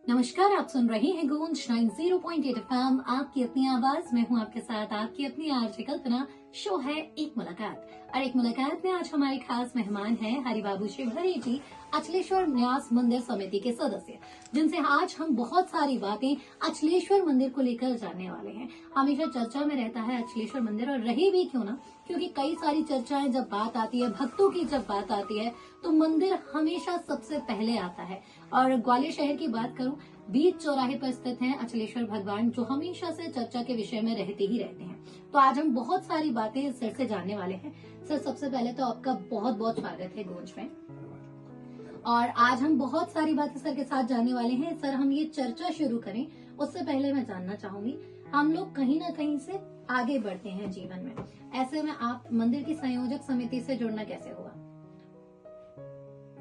नमस्कार, आप सुन रहे हैं गूंज 90.8 एफएम, आपकी अपनी आवाज में हूँ आपके साथ आपकी अपनी आरजे कल्पना। शो है एक मुलाकात और एक मुलाकात में आज हमारे खास मेहमान हैं हरिबाबू शिवहरी जी, अचलेश्वर न्यास मंदिर समिति के सदस्य, जिनसे आज हम बहुत सारी बातें अचलेश्वर मंदिर को लेकर जानने वाले हैं। हमेशा चर्चा में रहता है अचलेश्वर मंदिर, और रही भी क्यों ना, क्योंकि कई सारी चर्चाएं जब बात आती है, भक्तों की जब बात आती है, तो मंदिर हमेशा सबसे पहले आता है। और ग्वालियर शहर की बात करूं, बीच चौराहे पर स्थित हैं अचलेश्वर भगवान, जो हमेशा से चर्चा के विषय में रहते ही रहते हैं। तो आज हम बहुत सारी बातें सर से जानने वाले हैं। सर, सबसे पहले तो आपका बहुत बहुत स्वागत है गूंज में, और आज हम बहुत सारी बातें सर के साथ जानने वाले हैं। सर, हम ये चर्चा शुरू करें उससे पहले मैं जानना चाहूंगी, हम लोग कहीं ना कहीं से आगे बढ़ते हैं जीवन में, ऐसे में आप मंदिर की संयोजक समिति से जुड़ना कैसे हुआ?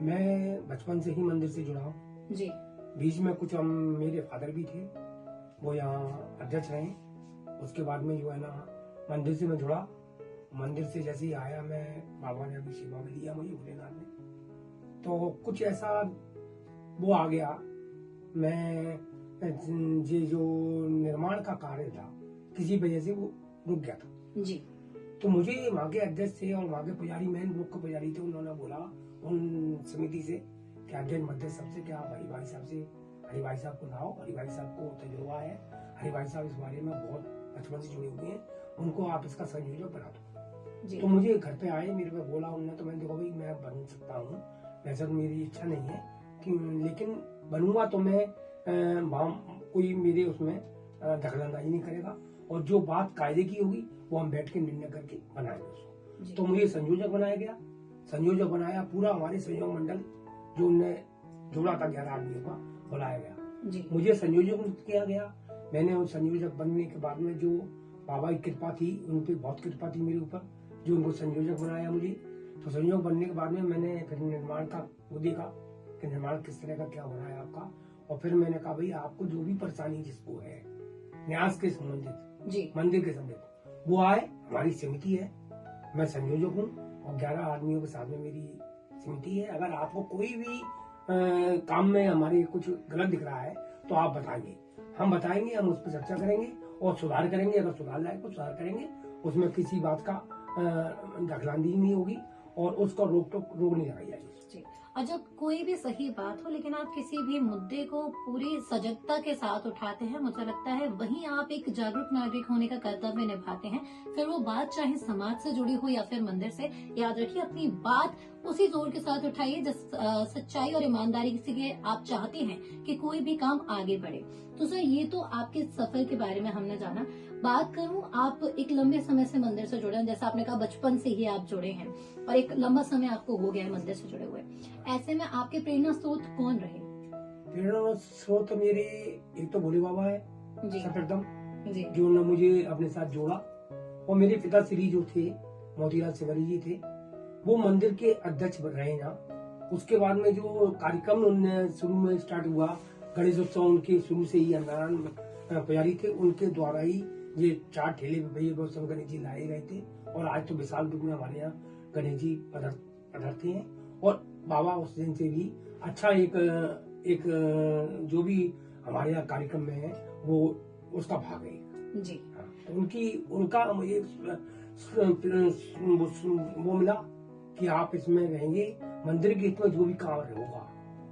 मैं बचपन से ही मंदिर से जुड़ा हूँ जी। बीच में कुछ मेरे फादर भी थे, वो यहाँ अध्यक्ष रहे। उसके बाद में जो है ना मंदिर से मैं जुड़ा। मंदिर से जैसे ही आया, मैं बाबा ने अभी सेवा में लिया मुझे भोलेनाथ ने, तो कुछ ऐसा वो आ गया। मैं ये जो निर्माण का कार्य था किसी वजह से वो रुक गया था जी। तो मुझे वहाँ के अध्यक्ष थे और वहाँ के पुजारी, मेन मुख्य पुजारी थे, उन्होंने बोला उन समिति से कि अध्यक्ष मध्य सबसे क्या आप हरिभाई साहब से, हरिभाई साहब को लाओ, हरिभाई साहब को तजुर्बा है, हरिभाई साहब इस बारे में बहुत बचपन से जुड़े हुए हैं, उनको आप इसका संयोजक बना दो। तो मुझे घर पे आए, मेरे पे बोला उन्होंने, तो मैंने देखो भाई मैं बन सकता हूँ, वैसे तो मेरी इच्छा नहीं है कि, लेकिन बनूंगा तो मैं कोई मेरे उसमें दखलंदाजी नहीं करेगा, और जो बात कायदे की होगी वो हम बैठ के निर्णय करके बनाएंगे उसको। तो मुझे संयोजक बनाया गया। संयोजक बनाया, पूरा हमारे सहयोग मंडल जो उनने जोड़ा था 11 आदमियों का, बुलाया गया। मुझे संयोजक किया गया। मैंने उन संयोजक बनने के बाद में जो बाबा की कृपा थी, उन पे बहुत कृपा थी मेरे ऊपर, जो उनको संयोजक बनाया मुझे। तो संयोजक बनने के बाद में मैंने फिर निर्माण का वो देखा कि निर्माण किस तरह का क्या हो रहा है आपका, और फिर मैंने कहा भाई आपको जो भी परेशानी जिसको है न्यास के संबंधित, मंदिर के संबंधित, वो आए, हमारी समिति है, मैं संयोजक हूँ और 11 आदमियों के साथ में मेरी समिति है। अगर आपको कोई भी काम में हमारे कुछ गलत दिख रहा है तो आप बताइए, हम बताएंगे, हम उस पर चर्चा करेंगे और सुधार करेंगे। अगर सुधार लायक तो सुधार करेंगे, उसमें किसी बात का दखलंदाजी नहीं होगी और उसका रोक नहीं लगाई जाएगी। और जब कोई भी सही बात हो, लेकिन आप किसी भी मुद्दे को पूरी सजगता के साथ उठाते हैं, मुझे लगता है वहीं आप एक जागरूक नागरिक होने का कर्तव्य निभाते हैं। फिर वो बात चाहे समाज से जुड़ी हो या फिर मंदिर से, याद रखिए अपनी बात उसी जोर के साथ उठाइए जिस सच्चाई और ईमानदारी से आप चाहते हैं कि कोई भी काम आगे बढ़े। तो सर, ये तो आपके सफर के बारे में हमने जाना। बात करूं, आप एक लंबे समय से मंदिर से जुड़े हैं, जैसा आपने कहा बचपन से ही आप जुड़े हैं और एक लंबा समय आपको हो गया है मंदिर से जुड़े हुए। ऐसे में आपके प्रेरणा स्रोत कौन रहे? प्रेरणा स्रोत मेरे एक तो भोले बाबा है सर्वप्रथम, जो ने मुझे अपने साथ जोड़ा, और मेरे पिताश्री जो थे मोतीलाल शिवहरी जी थे, वो मंदिर के अध्यक्ष रहे ना। उसके बाद में जो कार्यक्रम उनने शुरू में स्टार्ट हुआ, गणेश उत्सव उनके शुरू से ही नारायण पुजारी थे, उनके द्वारा ही ये 4 ठेले पे भैया बहुत सब गणेश जी लाए गए थे, और आज तो विशाल रूप में हमारे यहाँ गणेश जी पधरते हैं। और बाबा उस दिन से भी अच्छा एक जो भी हमारे यहाँ कार्यक्रम में है वो उसका भाग है जी। तो उनका मुझे वो मिला कि आप इसमें रहेंगे, मंदिर के हित में जो भी काम होगा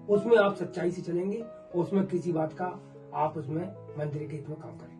उसमें आप सच्चाई से चलेंगे, उसमें किसी बात का आप उसमें मंदिर के हित में काम करें।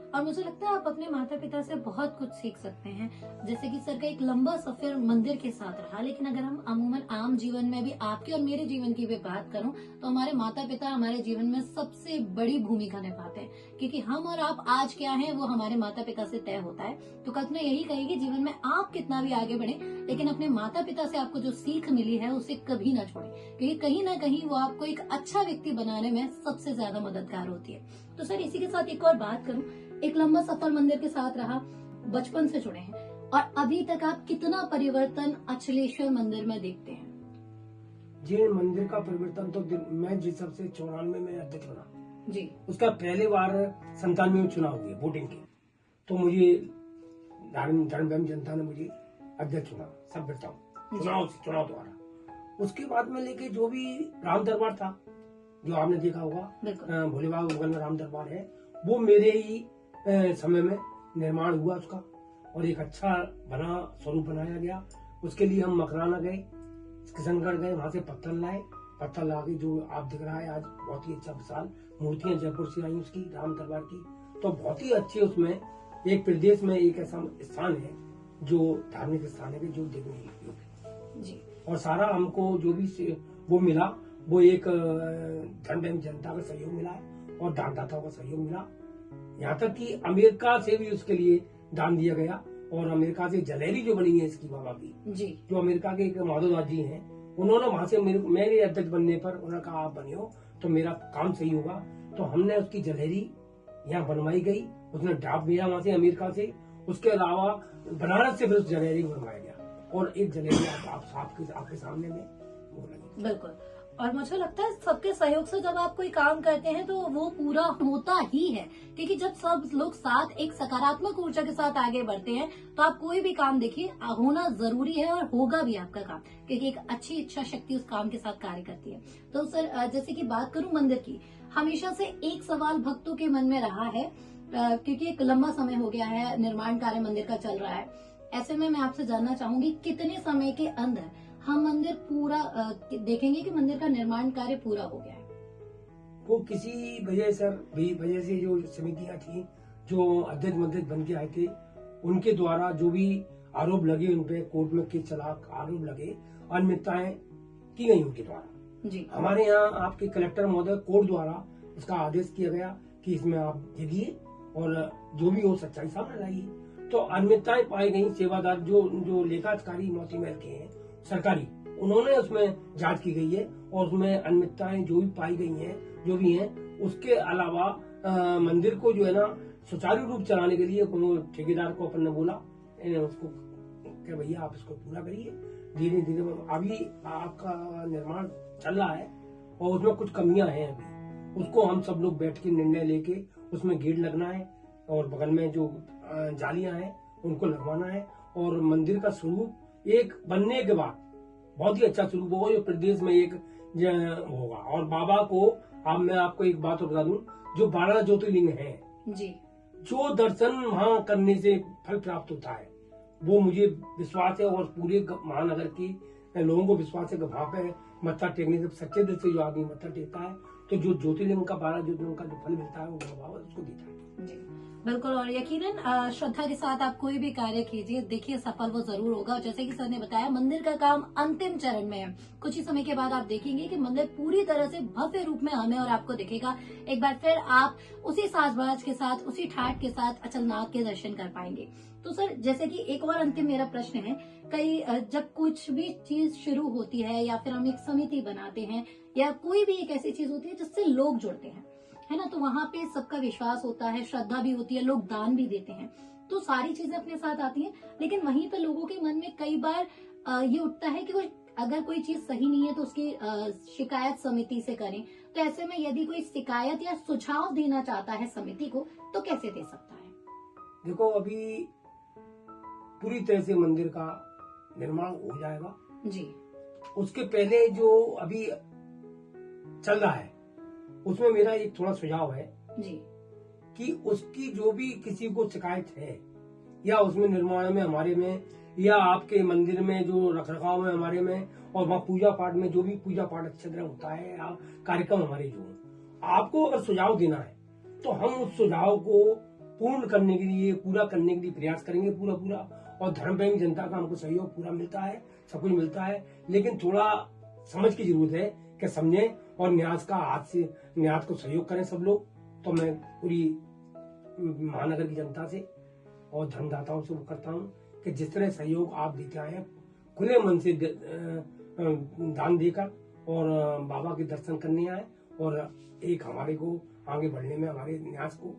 और मुझे लगता है आप अपने माता पिता से बहुत कुछ सीख सकते हैं, जैसे कि सर का एक लंबा सफर मंदिर के साथ रहा, लेकिन अगर हम अमूमन आम जीवन में भी आपके और मेरे जीवन की भी बात करूं, तो हमारे माता पिता हमारे जीवन में सबसे बड़ी भूमिका निभाते हैं, क्योंकि हम और आप आज क्या हैं वो हमारे माता पिता से तय होता है। तो कल्पना यही कहेगी, जीवन में आप कितना भी आगे बढ़े, लेकिन अपने माता पिता से आपको जो सीख मिली है उसे कभी ना छोड़े, क्योंकि कहीं ना कहीं वो आपको एक अच्छा व्यक्ति बनाने में सबसे ज्यादा मददगार होती है। तो सर, इसी के साथ एक और बात करूं, एक लंबा सफर मंदिर के साथ रहा, बचपन से जुड़े हैं, और अभी तक आप कितना परिवर्तन अचलेश्वर मंदिर में देखते हैं? जी, मंदिर का परिवर्तन तो मैं जिस सबसे 94 में अध्यक्ष बना जी, उसका पहले बार 97 में चुनाव हुए वोटिंग के, तो मुझे धर्म जनता ने मुझे अध्यक्ष चुना, सब बताओ चुनाव द्वारा। उसके बाद में लेके जो भी राम दरबार था जो आपने देखा होगा, बिल्कुल। भोले बाबा के बगल में राम दरबार है, वो मेरे ही समय में निर्माण हुआ उसका, और एक अच्छा बना स्वरूप बनाया गया। उसके लिए हम मकराना गए, किशनगढ़ गए, वहां से पत्थर लाए, पत्थर ला के जो आप दिख रहा है आज बहुत ही अच्छा विशाल मूर्तियां जयपुर से आई उसकी, राम दरबार की, तो बहुत ही अच्छे उसमें एक प्रदेश में एक ऐसा स्थान है जो धार्मिक स्थान है कि जो देखने योग्य है जी। और सारा हमको जो भी वो मिला वो एक धन एवं जनता का सहयोग मिला है और दानदाताओं का सहयोग मिला। यहाँ तक कि अमेरिका से भी उसके लिए दान दिया गया, और अमेरिका से जलेरी जो बनी है इसकी बाबा की, जी। जो अमेरिका के एक माधवदास जी हैं, उन्होंने वहां से मेरे अध्यक्ष बनने पर उन्होंने कहा आप बनियो तो मेरा काम सही होगा, तो हमने उसकी जलेरी यहाँ बनवाई गई, उसने ड्राफ्ट भेजा वहां से अमेरिका से। उसके अलावा बनारस से फिर उस जलेरी को बनवाया गया, और एक जलेरी आपके सामने में वो लगी। बिल्कुल। और मुझे लगता है सबके सहयोग से जब आप कोई काम करते हैं तो वो पूरा होता ही है, क्योंकि जब सब लोग साथ एक सकारात्मक ऊर्जा के साथ आगे बढ़ते हैं तो आप कोई भी काम देखिए होना जरूरी है, और होगा भी आपका काम, क्योंकि एक अच्छी इच्छा शक्ति उस काम के साथ कार्य करती है। तो सर जैसे कि बात करूं मंदिर की, हमेशा से एक सवाल भक्तों के मन में रहा है, क्योंकि एक लंबा समय हो गया है निर्माण कार्य मंदिर का चल रहा है। ऐसे में मैं आपसे जानना चाहूंगी कितने समय के अंदर हम मंदिर पूरा देखेंगे कि मंदिर का निर्माण कार्य पूरा हो गया है? वो किसी वजह से जो समितियां थी, जो अध्यक्ष मध्यक्ष बन के आए थे, उनके द्वारा जो भी आरोप लगे उन पे कोर्ट में केस चला, आरोप लगे, अनियमितताएं की गई उनके द्वारा। जी। हमारे यहाँ आपके कलेक्टर महोदय कोर्ट द्वारा इसका आदेश किया गया कि इसमें आप देखिए और जो भी हो सच्चाई सामने लाइए। तो अनियमितताएं पाई गई, सेवादार जो लेखाधिकारी मोती महल के हैं सरकारी, उन्होंने उसमें जांच की गई है, और उसमें अनियमितताएं जो भी पाई गई हैं, जो भी हैं, उसके अलावा मंदिर को जो है ना सुचारू रूप चलाने के लिए ठेकेदार को अपन ने बोला, उसको कि भैया आप इसको पूरा करिए, धीरे धीरे अभी आपका निर्माण चल रहा है और उसमें कुछ कमियां हैं अभी, उसको हम सब लोग बैठ के निर्णय लेके उसमें गेट लगना है, और बगल में जो जालियां हैं उनको लगवाना है, और मंदिर का स्वरूप एक बनने के बाद बहुत ही अच्छा स्वरूप होगा जो प्रदेश में एक होगा। और बाबा को अब मैं आपको एक बात और बता दूं, जो 12 ज्योतिर्लिंग है जी, जो दर्शन वहाँ करने से फल प्राप्त होता है, वो मुझे विश्वास है, और पूरे महानगर के लोगों को विश्वास है कि वहाँ पे मत्था टेकने से सच्चे दिल से जो आदमी मत्था टेकता है तो जो ज्योतिर्लिंग का 12 ज्योतिर्लिंग का जो फल मिलता है वो बाबा उसको देता है। जी बिल्कुल। और यकीनन श्रद्धा के साथ आप कोई भी कार्य कीजिए, देखिए सफल वो जरूर होगा। और जैसे कि सर ने बताया मंदिर का काम अंतिम चरण में है, कुछ ही समय के बाद आप देखेंगे कि मंदिर पूरी तरह से भव्य रूप में हमें और आपको दिखेगा। एक बार फिर आप उसी साजबाज के साथ, उसी ठाट के साथ अचलनाथ के दर्शन कर पाएंगे। तो सर जैसे कि एक और अंतिम मेरा प्रश्न है, कई जब कुछ भी चीज शुरू होती है या फिर हम एक समिति बनाते हैं या कोई भी एक ऐसी चीज होती है जिससे लोग जुड़ते हैं, है ना, तो वहाँ पे सबका विश्वास होता है, श्रद्धा भी होती है, लोग दान भी देते हैं, तो सारी चीजें अपने साथ आती हैं। लेकिन वहीं पे लोगों के मन में कई बार ये उठता है कि अगर कोई चीज सही नहीं है तो उसकी शिकायत समिति से करें। तो ऐसे में यदि कोई शिकायत या सुझाव देना चाहता है समिति को तो कैसे दे सकता है? देखो अभी पूरी तरह से मंदिर का निर्माण हो जाएगा जी, उसके पहले जो अभी चल रहा है उसमें मेरा एक थोड़ा सुझाव है जी, कि उसकी जो भी किसी को शिकायत है या उसमें निर्माण में हमारे में या आपके मंदिर में जो रखरखाव में हमारे में और वहाँ पूजा पाठ में जो भी पूजा पाठ अच्छे तरह होता है या कार्यक्रम हमारे जो आपको अगर सुझाव देना है तो हम उस सुझाव को पूर्ण करने के लिए पूरा करने के लिए प्रयास करेंगे पूरा। और धर्म प्रेमी जनता का हमको सहयोग पूरा मिलता है, सब कुछ मिलता है, लेकिन थोड़ा समझ की जरूरत है कि समझें और न्यास को सहयोग करें सब लोग। तो मैं पूरी महानगर की जनता से और धर्मदाताओं से वो करता हूँ कि जिस तरह सहयोग आप देते आए हैं खुले मन से दान देकर और बाबा के दर्शन करने आए और एक हमारे को आगे बढ़ने में हमारे न्यास को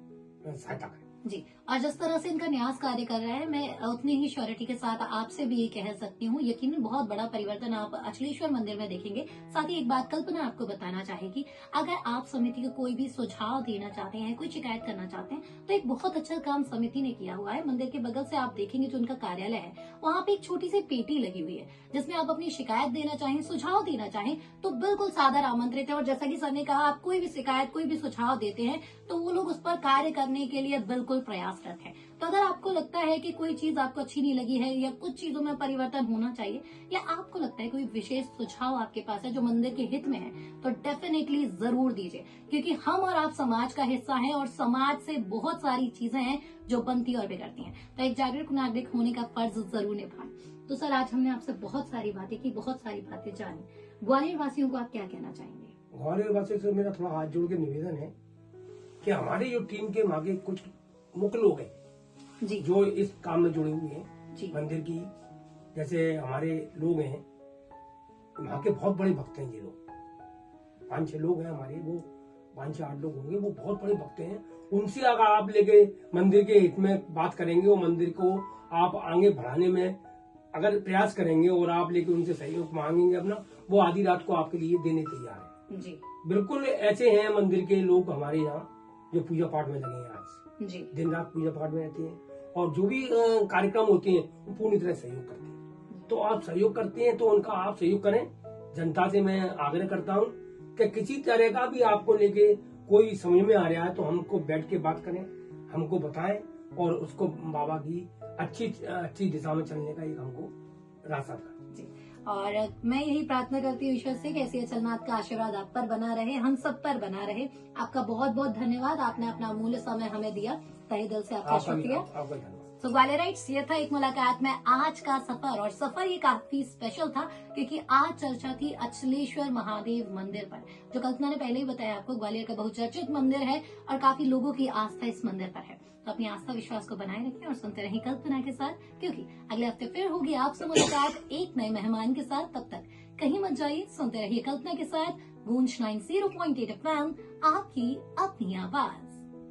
सहायता करें। जी। और जिस तरह से इनका न्यास कार्य कर रहा है, मैं उतनी ही श्योरिटी के साथ आपसे भी ये कह सकती हूँ, यकीनन बहुत बड़ा परिवर्तन आप अचलेश्वर मंदिर में देखेंगे। साथ ही एक बात कल्पना आपको बताना चाहेगी, अगर आप समिति को कोई भी सुझाव देना चाहते हैं, कोई शिकायत करना चाहते हैं, तो एक बहुत अच्छा काम समिति ने किया हुआ है। मंदिर के बगल से आप देखेंगे जो उनका कार्यालय है, वहाँ पे एक छोटी सी पेटी लगी हुई है, जिसमें आप अपनी शिकायत देना चाहें, सुझाव देना चाहें, तो बिल्कुल सादर आमंत्रित है। और जैसा कि सर ने कहा, आप कोई भी शिकायत, कोई भी सुझाव देते हैं, तो वो लोग उस पर कार्य करने के लिए बिल्कुल प्रयासरत है। तो अगर आपको लगता है कि कोई चीज आपको अच्छी नहीं लगी है, या कुछ चीजों में परिवर्तन होना चाहिए, या आपको लगता है कोई विशेष सुझाव आपके पास है जो मंदिर के हित में है, तो डेफिनेटली जरूर दीजिए, क्योंकि हम और आप समाज का हिस्सा हैं और समाज से बहुत सारी चीजें हैं जो बनती और बिगड़ती हैं। तो एक जागरूक नागरिक होने का फर्ज जरूर निभाएं। तो सर, आज हमने आपसे बहुत सारी बातें की, बहुत सारी बातें जानी। ग्वालियर वासियों को आप क्या कहना चाहेंगे? ग्वालियर वासियों से मेरा थोड़ा हाथ जोड़ के निवेदन है कि हमारी जो टीम के आगे कुछ मुख्य लोग हैं जी जो इस काम में जुड़े हुए हैं जी मंदिर की, जैसे हमारे लोग हैं, वहाँ के बहुत बड़े भक्त हैं ये लोग। 5-6 लोग हैं हमारे, वो 5-8 लोग होंगे, वो बहुत बड़े भक्त हैं। उनसे अगर आप लेके मंदिर के हित में बात करेंगे और मंदिर को आप आगे बढ़ाने में अगर प्रयास करेंगे और आप लेके उनसे सहयोग मांगेंगे अपना, वो आधी रात को आपके लिए देने तैयार है। जी बिल्कुल ऐसे हैं मंदिर के लोग हमारे यहाँ जो पूजा पाठ में लगे हैं आज, जी दिन रात पूजा पाठ में रहते हैं, और जो भी कार्यक्रम होते हैं वो पूरी तरह सहयोग करते हैं। तो आप सहयोग करते हैं तो उनका आप सहयोग करें। जनता से मैं आग्रह करता हूँ कि किसी तरह का भी आपको लेके कोई समझ में आ रहा है तो हमको बैठ के बात करें, हमको बताएं, और उसको बाबा की अच्छी दिशा में चलने का एक हमको रास्ता करें। जी। और मैं यही प्रार्थना करती हूँ ईश्वर से कि ऐसी अचलनाथ का आशीर्वाद आप पर बना रहे, हम सब पर बना रहे। आपका बहुत बहुत धन्यवाद, आपने अपना अमूल्य समय हमें दिया, तहे दिल से आपका शुक्रिया। आपका धन्यवाद। तो ग्वालियराइट्स, ये था एक मुलाकात में आज का सफर, और सफर ये काफी स्पेशल था क्योंकि आज चर्चा थी अचलेश्वर महादेव मंदिर पर, जो कल्पना ने पहले ही बताया आपको, ग्वालियर का बहुचर्चित मंदिर है और काफी लोगों की आस्था इस मंदिर पर है। तो अपनी आस्था विश्वास को बनाए रखें और सुनते रहें कल्पना के साथ, क्योंकि अगले हफ्ते फिर होगी आपसे मुलाकात एक नए मेहमान के साथ। तब तक कहीं मत जाइए, सुनते रहिए कल्पना के साथ गूंज 90.8 FM, आपकी अपनी आवाज।